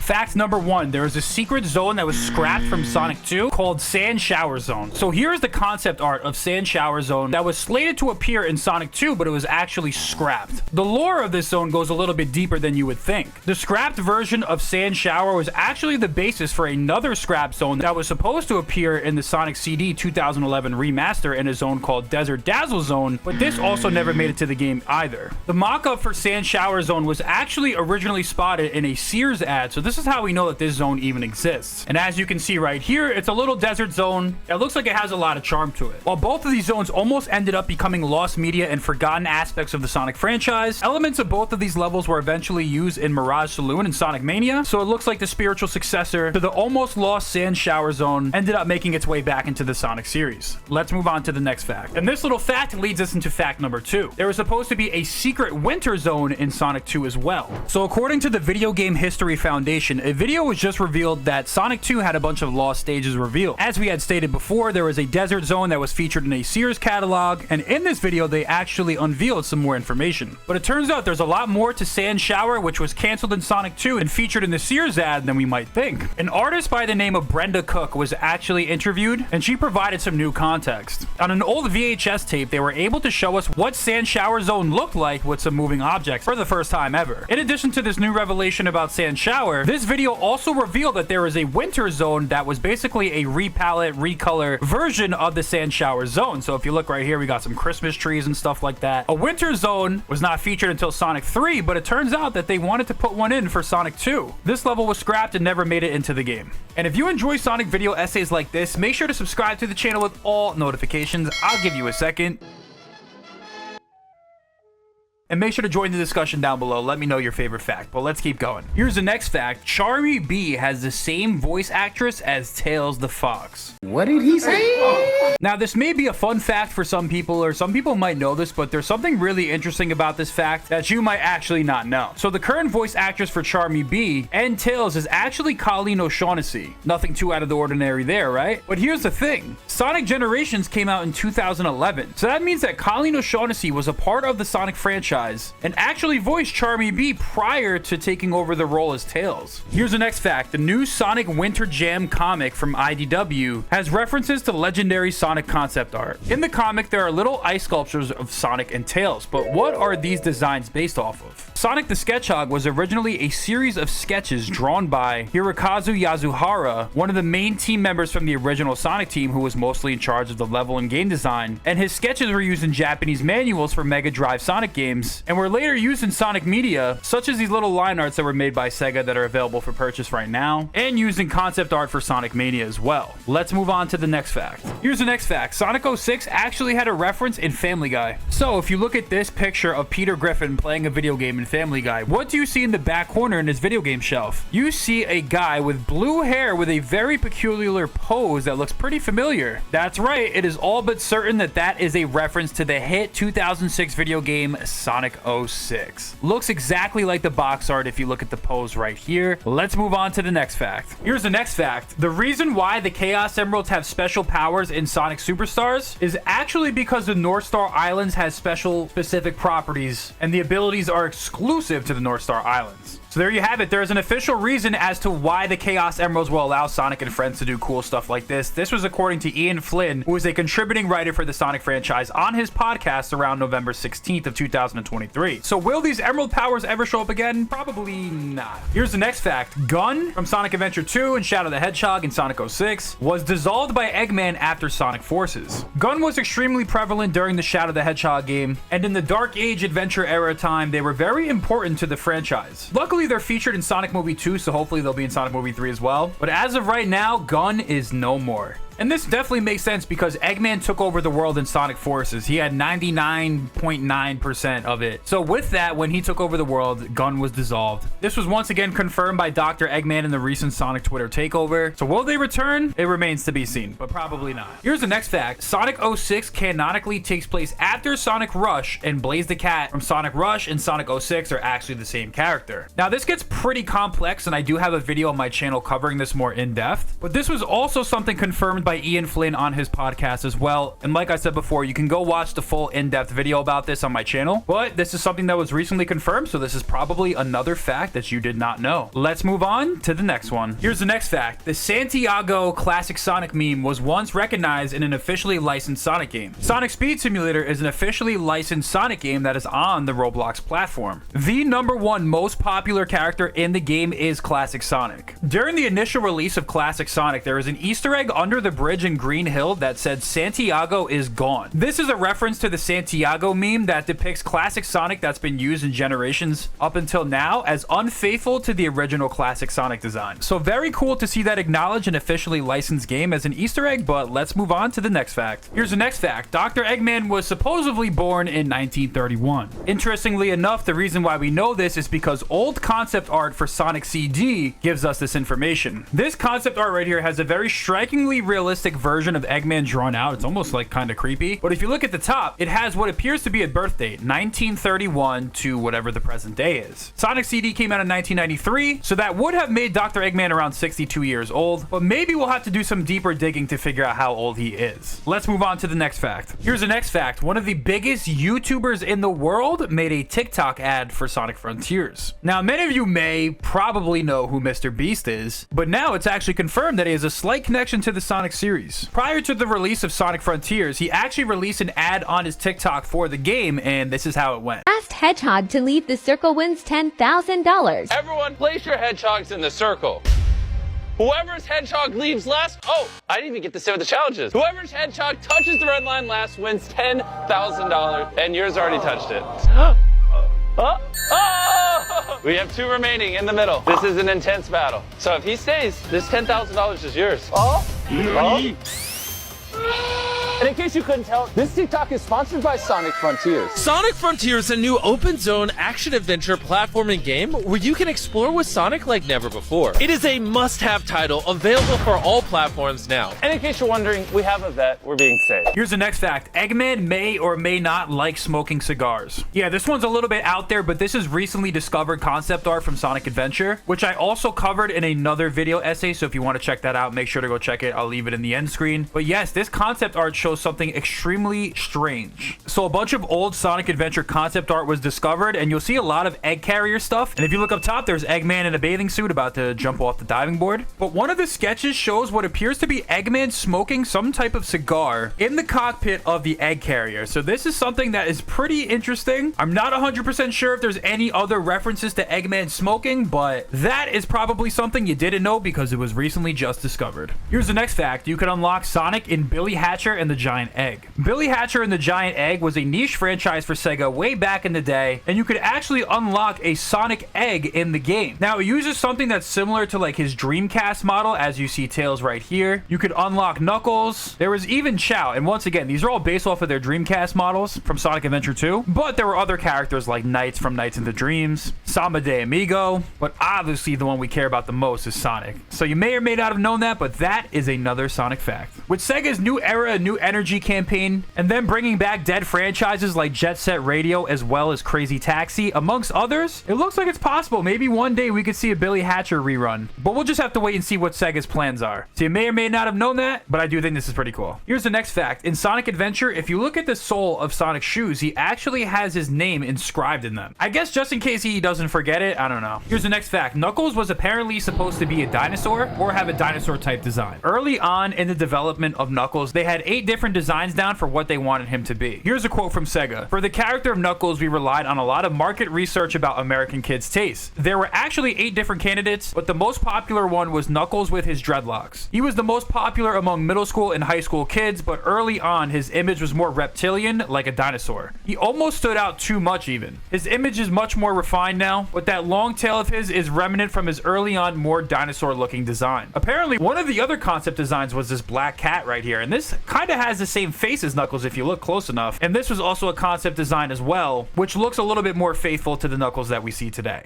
Fact number 1, there is a secret zone that was scrapped from Sonic 2 called Sand Shower Zone. So here's the concept art of Sand Shower Zone that was slated to appear in Sonic 2, but it was actually scrapped. The lore of this zone goes a little bit deeper than you would think. The scrapped version of Sand Shower was actually the basis for another scrap zone that was supposed to appear in the Sonic CD 2011 remaster in a zone called Desert Dazzle Zone, but this also never made it to the game either. The mock-up for Sand Shower Zone was actually originally spotted in a Sears ad, so this is how we know that this zone even exists. And as you can see right here, it's a little desert zone. It looks like it has a lot of charm to it. While both of these zones almost ended up becoming lost media and forgotten aspects of the Sonic franchise, elements of both of these levels were eventually used in Mirage Saloon and Sonic Mania, so it looks like the spiritual successor to the almost lost Sand Shower Zone ended up making its way back into the Sonic series. Let's move on to the next fact. And this little fact leads us into fact number 2. There was supposed to be a secret winter zone in Sonic 2 as well. So according to the Video Game History Foundation, a video was just revealed that Sonic 2 had a bunch of lost stages revealed. As we had stated before, there was a desert zone that was featured in a Sears catalog, and in this video they actually unveiled some more information. But it turns out there's a lot more to Sand Shower, which was canceled in Sonic 2 and featured in the Sears ad than we might think. An artist by the name of Brenda Cook was actually interviewed, and she provided some new context. On an old VHS tape, they were able to show us what Sand Shower Zone looked like with some moving objects for the first time ever. In addition to this new revelation about Sand Shower, this video also revealed that there is a winter zone that was basically a repalette, recolor version of the Sand Shower Zone. So if you look right here, we got some Christmas trees and stuff like that. A winter zone was not featured until Sonic 3, but it turns out that they wanted to put one in for Sonic 2. This level was scrapped and never made it into the game. And if you enjoy Sonic video essays like this, make sure to subscribe to the channel with all notifications. I'll give you a second. And make sure to join the discussion down below. Let me know your favorite fact, but let's keep going. Here's the next fact. Charmy B has the same voice actress as Tails the Fox. What did he say? Now, this may be a fun fact for some people, or some people might know this, but there's something really interesting about this fact that you might actually not know. So the current voice actress for Charmy B and Tails is actually Colleen O'Shaughnessy. Nothing too out of the ordinary there, right? But here's the thing. Sonic Generations came out in 2011. So that means that Colleen O'Shaughnessy was a part of the Sonic franchise and actually voiced Charmy B prior to taking over the role as Tails. Here's the next fact. The new Sonic Winter Jam comic from IDW has references to legendary Sonic concept art. In the comic, there are little ice sculptures of Sonic and Tails, but what are these designs based off of? Sonic the Hedgehog was originally a series of sketches drawn by Hirokazu Yasuhara, one of the main team members from the original Sonic team who was mostly in charge of the level and game design, and his sketches were used in Japanese manuals for Mega Drive Sonic games and were later used in Sonic media, such as these little line arts that were made by Sega that are available for purchase right now, and used in concept art for Sonic Mania as well. Let's move on to the next fact. Here's the next fact. Sonic 06 actually had a reference in Family Guy. So if you look at this picture of Peter Griffin playing a video game in Family Guy, what do you see in the back corner in his video game shelf? You see a guy with blue hair with a very peculiar pose that looks pretty familiar. That's right, it is all but certain that that is a reference to the hit 2006 video game Sonic 06. Looks exactly like the box art if you look at the pose right here. Let's move on to the next fact. Here's the next fact. The reason why the Chaos Emeralds have special powers in Sonic Superstars is actually because the North Star Islands has special specific properties, and the abilities are exclusive to the North Star Islands. So there you have it. There is an official reason as to why the Chaos Emeralds will allow Sonic and friends to do cool stuff like this. This was according to Ian Flynn, who is a contributing writer for the Sonic franchise, on his podcast around November 16th of 2023. So will these Emerald powers ever show up again? Probably not. Here's the next fact. Gun from Sonic Adventure 2 and Shadow the Hedgehog in Sonic 06 was dissolved by Eggman after Sonic Forces. Gun was extremely prevalent during the Shadow the Hedgehog game, and in the Dark Age Adventure era time, they were very important to the franchise. Luckily, they're featured in Sonic Movie 2, so hopefully they'll be in Sonic Movie 3 as well. But as of right now, Gun is no more. And this definitely makes sense because Eggman took over the world in Sonic Forces. He had 99.9% of it. So with that, when he took over the world, Gun was dissolved. This was once again confirmed by Dr. Eggman in the recent Sonic Twitter takeover. So will they return? It remains to be seen, but probably not. Here's the next fact. Sonic 06 canonically takes place after Sonic Rush, and Blaze the Cat from Sonic Rush and Sonic 06 are actually the same character. Now, this gets pretty complex, and I do have a video on my channel covering this more in depth, but this was also something confirmed by Ian Flynn on his podcast as well. And like I said before, you can go watch the full in-depth video about this on my channel. But this is something that was recently confirmed, so this is probably another fact that you did not know. Let's move on to the next one. Here's the next fact. The Santiago classic Sonic meme was once recognized in an officially licensed Sonic game. Sonic Speed Simulator is an officially licensed Sonic game that is on the Roblox platform. The #1 most popular character in the game is Classic Sonic. During the initial release of Classic Sonic, there was an Easter egg under the bridge in Green Hill that said Santiago is gone. This is a reference to the Santiago meme that depicts Classic Sonic that's been used in generations up until now as unfaithful to the original Classic Sonic design. So very cool to see that acknowledged an officially licensed game as an Easter egg, but let's move on to the next fact. Here's the next fact. Dr. Eggman was supposedly born in 1931. Interestingly enough, the reason why we know this is because old concept art for Sonic CD gives us this information. This concept art right here has a very strikingly realistic version of Eggman drawn out. It's almost like kind of creepy. But if you look at the top, it has what appears to be a birth date, 1931 to whatever the present day is. Sonic CD came out in 1993, so that would have made Dr. Eggman around 62 years old, but maybe we'll have to do some deeper digging to figure out how old he is. Let's move on to the next fact. Here's the next fact. One of the biggest YouTubers in the world made a TikTok ad for Sonic Frontiers. Now, many of you may probably know who MrBeast is, but now it's actually confirmed that he has a slight connection to the Sonic series. Prior to the release of Sonic Frontiers, he actually released an ad on his TikTok for the game, and this is how it went. Last Hedgehog to leave the circle wins $10,000. Everyone, place your hedgehogs in the circle. Whoever's hedgehog leaves last... Oh, I didn't even get to say what the challenge is. Whoever's hedgehog touches the red line last wins $10,000. And yours already touched it. Oh! We have 2 remaining in the middle. This is an intense battle. So if he stays, this $10,000 is yours. And in case you couldn't tell, this TikTok is sponsored by Sonic Frontiers. Sonic Frontiers is a new open zone action-adventure platforming game where you can explore with Sonic like never before. It is a must-have title available for all platforms now. And in case you're wondering, we have a vet. We're being safe. Here's the next fact. Eggman may or may not like smoking cigars. Yeah, this one's a little bit out there, but this is recently discovered concept art from Sonic Adventure, which I also covered in another video essay, so if you want to check that out, make sure to go check it. I'll leave it in the end screen. But yes, this concept art shows something extremely strange. So a bunch of old Sonic Adventure concept art was discovered, and you'll see a lot of egg carrier stuff. And if you look up top, there's Eggman in a bathing suit about to jump off the diving board. But one of the sketches shows what appears to be Eggman smoking some type of cigar in the cockpit of the egg carrier. So this is something that is pretty interesting. I'm not 100% sure if there's any other references to Eggman smoking, but that is probably something you didn't know because it was recently just discovered. Here's the next fact. You can unlock Sonic in Billy Hatcher and the Giant Egg. Billy Hatcher and the Giant Egg was a niche franchise for Sega way back in the day, and you could actually unlock a Sonic Egg in the game. Now, it uses something that's similar to like his Dreamcast model, as you see Tails right here. You could unlock Knuckles. There was even Chao, and once again, these are all based off of their Dreamcast models from Sonic Adventure 2, but there were other characters like Knights from Knights into Dreams, Samba de Amigo, but obviously the one we care about the most is Sonic. So you may or may not have known that, but that is another Sonic fact. With Sega's New Era, New Energy campaign, and then bringing back dead franchises like Jet Set Radio as well as Crazy Taxi, amongst others, it looks like it's possible. Maybe one day we could see a Billy Hatcher rerun, but we'll just have to wait and see what Sega's plans are. So you may or may not have known that, but I do think this is pretty cool. Here's the next fact. In Sonic Adventure, if you look at the sole of Sonic's shoes, he actually has his name inscribed in them. I guess just in case he doesn't forget it, I don't know. Here's the next fact. Knuckles was apparently supposed to be a dinosaur or have a dinosaur type design. Early on in the development of Knuckles, they had 8 different designs down for what they wanted him to be. Here's a quote from Sega. For the character of Knuckles, we relied on a lot of market research about American kids' tastes. There were actually 8 different candidates, but the most popular one was Knuckles with his dreadlocks. He was the most popular among middle school and high school kids, but early on, his image was more reptilian, like a dinosaur. He almost stood out too much even. His image is much more refined now, but that long tail of his is remnant from his early on, more dinosaur-looking design. Apparently, one of the other concept designs was this black cat right here, and this kind of has the same face as Knuckles if you look close enough. And this was also a concept design as well, which looks a little bit more faithful to the Knuckles that we see today.